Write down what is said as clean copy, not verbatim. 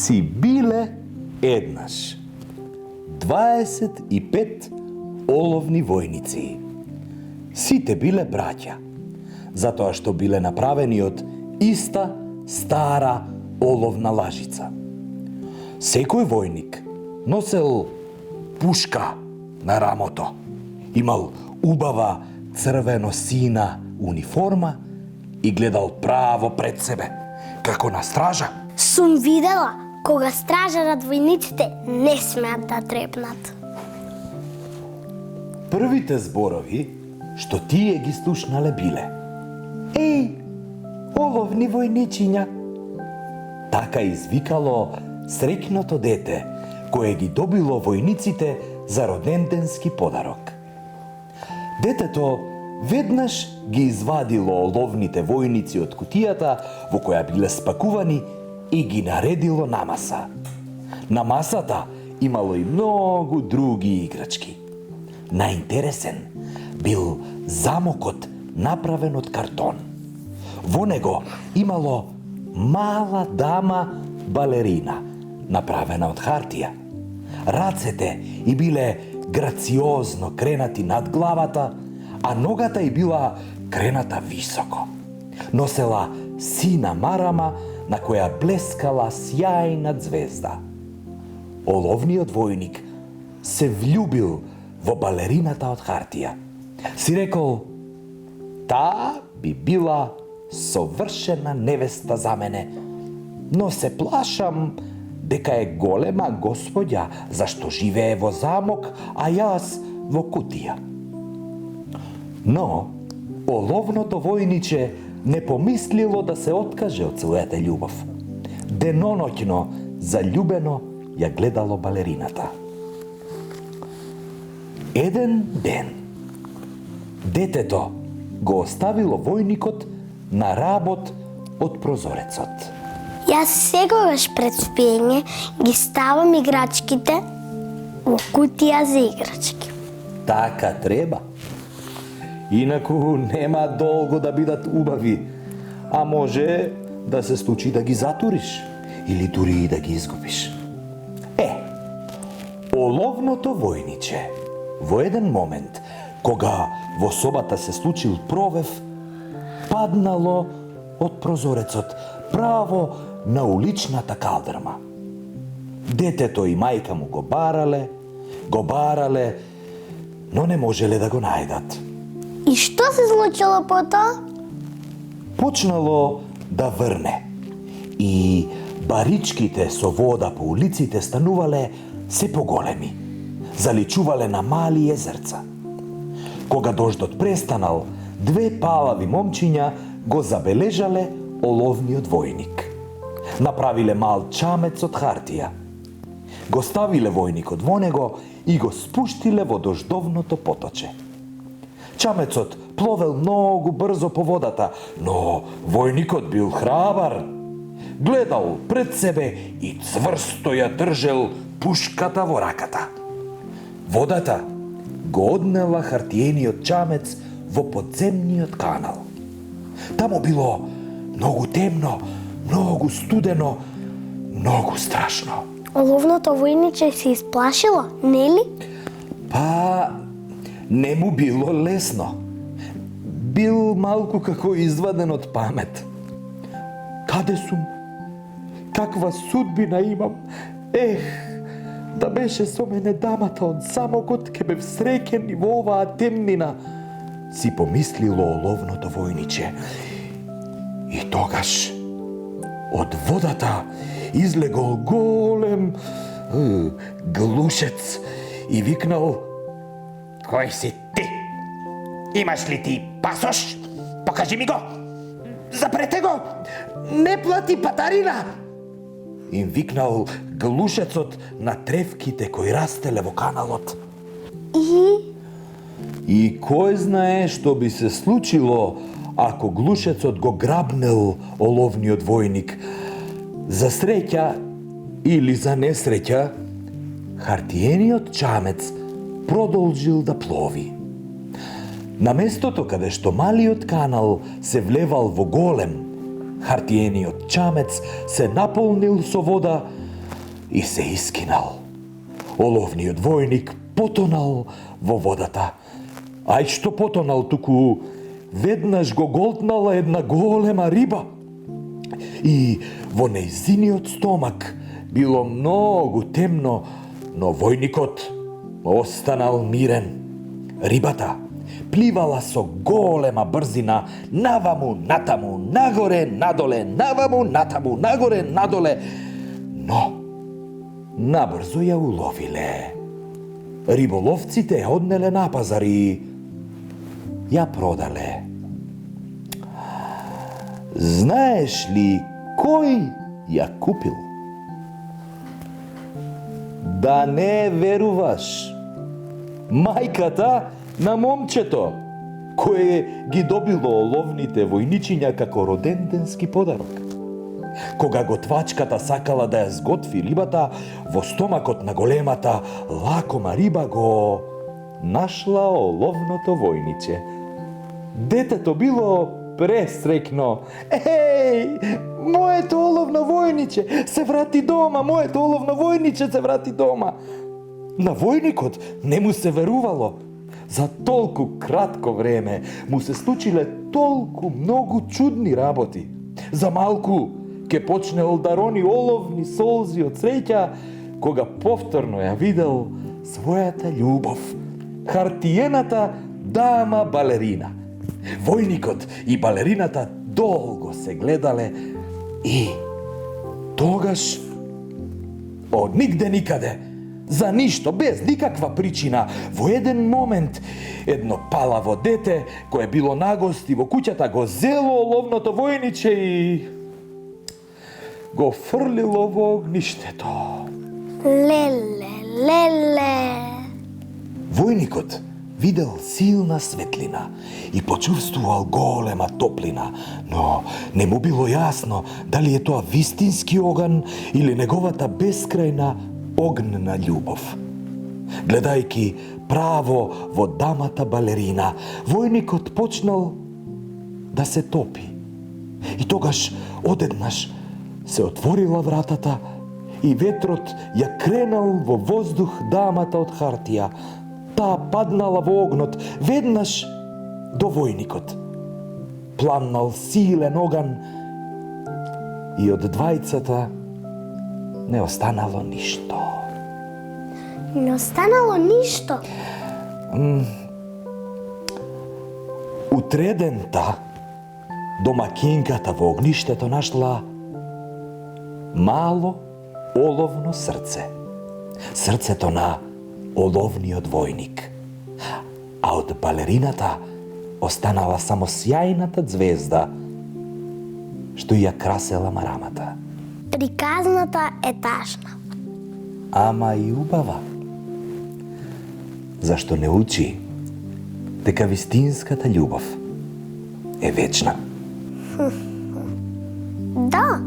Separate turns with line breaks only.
Си биле еднаш 25 оловни војници. Сите биле браќа, затоа што биле направени од иста стара оловна лажица. Секој војник носел пушка на рамото, имал убава црвено-сина униформа и гледал право пред себе, како на стража.
Сум видела кога стражарат војниците не смеат да трепнат.
Првите зборови што тие ги слушнале биле: Еј, оловни војничиња! Така извикало среќното дете, кое ги добило војниците за роденденски подарок. Детето веднаш ги извадило оловните војници од кутијата во која биле спакувани и ги наредило на маса. На масата имало и многу други играчки. Најинтересен бил замокот направен од картон. Во него имало мала дама балерина, направена од хартија. Рацете и биле грациозно кренати над главата, а ногата и била крената високо. Носела сина марама на која блескала сјајна звезда. Оловниот војник се влюбил во балерината од хартија. Си рекол: таа би била совршена невеста за мене, но се плашам дека е голема господја, зашто живее во замок, а јас во кутија. Но оловното војниче не помислило да се откаже од својата љубов. Деноноќно заљубено ја гледало балерината. Еден ден детето го оставило војникот на работ од прозорецот.
Јас секогаш пред спиење ги ставам играчките во кутија за играчки.
Така треба. Инаку нема долго да бидат убави, а може да се случи да ги затуриш или дури и да ги изгубиш. Оловното војниче во еден момент, кога во собата се случил провев, паднало од прозорецот право на уличната калдрма. Детето и мајка му го барале, но не можеле да го најдат.
И што се случило потоа?
Почнало да врне и баричките со вода по улиците станувале се поголеми, заличувале на мали езерца. Кога дождот престанал, две палави момчиња го забележале оловниот војник. Направиле мал чамец од хартија. Го ставиле војникот во него и го спуштиле во дождовното поточе. Чамецот пловел многу брзо по водата, но војникот бил храбар. Гледал пред себе и цврсто ја држел пушката во раката. Водата го однела хартиениот чамец во подземниот канал. Таму било многу темно, многу студено, многу страшно.
Оловното војниче се исплашило, нели?
Па, не му било лесно. Бил малку како изваден од памет. Каде сум? Каква судбина имам? Да беше со мене дамата од замокот, ке бев среќен и во оваа темнина, си помислило оловното војниче. И тогаш од водата излегол голем глушец и викнал:
Кој си ти? Имаш ли ти пасош? Покажи ми го! Запрете го! Не плати патарина!
Им викнал глушецот на тревките кои растеле во каналот. И кој знае што би се случило ако глушецот го грабнел оловниот војник. За среќа или за несреќа, хартиениот чамец продолжил да плови. На местото каде што малиот канал се влевал во голем, хартиениот чамец се наполнил со вода, и се искинал. Оловниот војник потонал во водата. Ај што потонал, туку веднаш го голтнала една голема риба. И во нејзиниот стомак било многу темно, но војникот останал мирен. Рибата пливала со голема брзина наваму, натаму, нагоре, надоле, наваму, натаму, нагоре, надоле, но набрзо ја уловиле. Риболовците ја однеле на пазар и ја продале. Знаеш ли кој ја купил? Да не веруваш. Мајката на момчето, кое ги добило оловните војничиња како роденденски подарок. Кога готвачката сакала да ја сготви рибата, во стомакот на големата лакома риба го нашла оловното војниче. Детето било пресрекно. Еј, моето оловно војниче се врати дома, моето оловно војниче се врати дома. На војникот не му се верувало. За толку кратко време му се случиле толку многу чудни работи. За малку ке почнел да рони оловни солзи од среќа, кога повторно ја видел својата љубов, хартиената дама балерина. Војникот и балерината долго се гледале и тогаш од нигде никаде, за ништо, без никаква причина, во еден момент едно палаво дете кое било нагости во куќата го зело оловното војниче и го фрлило во огништето.
Леле, леле.
Војникот видел силна светлина и почувствувал голема топлина, но не му било јасно дали е тоа вистински оган или неговата бескрајна огнена љубов. Гледајќи право во дамата балерина, војникот почнал да се топи. И тогаш одеднаш се отворила вратата и ветрот ја кренал во воздух дамата од хартија. Таа паднала во огнот веднаш до војникот. Пламнал силен оган и од двајцата не останало ништо.
Не останало ништо.
Утредента домакинката во огништето нашла мало оловно срце. Срцето на оловниот војник. А од балерината останала само сјајната звезда што ја красела марамата.
Приказната е тажна.
Ама и убава. Зашто не учи дека вистинската љубов е вечна.
Да,